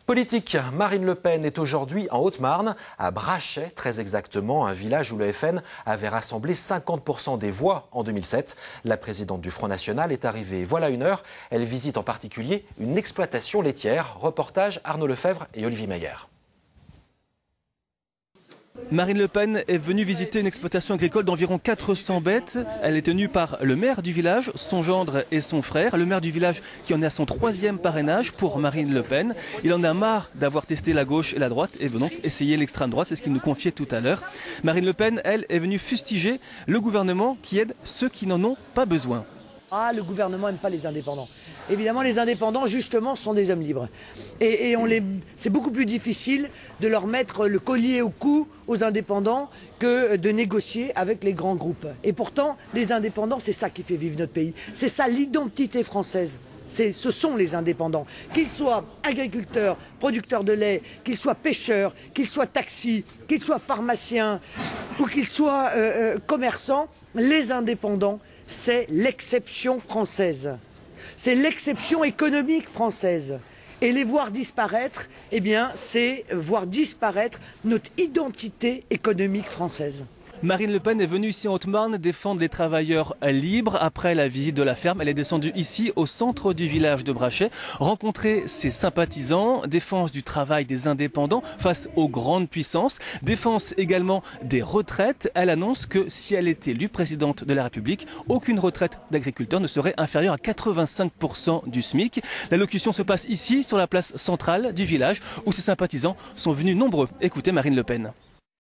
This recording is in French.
Politique, Marine Le Pen est aujourd'hui en Haute-Marne, à Brachet très exactement, un village où le FN avait rassemblé 50% des voix en 2007. La présidente du Front National est arrivée voilà une heure. Elle visite en particulier une exploitation laitière. Reportage Arnaud Lefebvre et Olivier Mayer. Marine Le Pen est venue visiter une exploitation agricole d'environ 400 bêtes. Elle est tenue par le maire du village, son gendre et son frère. Le maire du village qui en est à son 3e parrainage pour Marine Le Pen. Il en a marre d'avoir testé la gauche et la droite et veut donc essayer l'extrême droite, c'est ce qu'il nous confiait tout à l'heure. Marine Le Pen, elle, est venue fustiger le gouvernement qui aide ceux qui n'en ont pas besoin. Ah, le gouvernement n'aime pas les indépendants. Évidemment, les indépendants, justement, sont des hommes libres. C'est beaucoup plus difficile de leur mettre le collier au cou aux indépendants que de négocier avec les grands groupes. Et pourtant, les indépendants, c'est ça qui fait vivre notre pays. C'est ça l'identité française. Ce sont les indépendants. Qu'ils soient agriculteurs, producteurs de lait, qu'ils soient pêcheurs, qu'ils soient taxis, qu'ils soient pharmaciens ou qu'ils soient commerçants, les indépendants, c'est l'exception française. C'est l'exception économique française. Et les voir disparaître, eh bien, c'est voir disparaître notre identité économique française. Marine Le Pen est venue ici en Haute-Marne défendre les travailleurs libres. Après la visite de la ferme, elle est descendue ici au centre du village de Brachet, rencontrer ses sympathisants, défense du travail des indépendants face aux grandes puissances, défense également des retraites. Elle annonce que si elle était élue présidente de la République, aucune retraite d'agriculteur ne serait inférieure à 85% du SMIC. L'allocution se passe ici, sur la place centrale du village, où ses sympathisants sont venus nombreux écouter Marine Le Pen.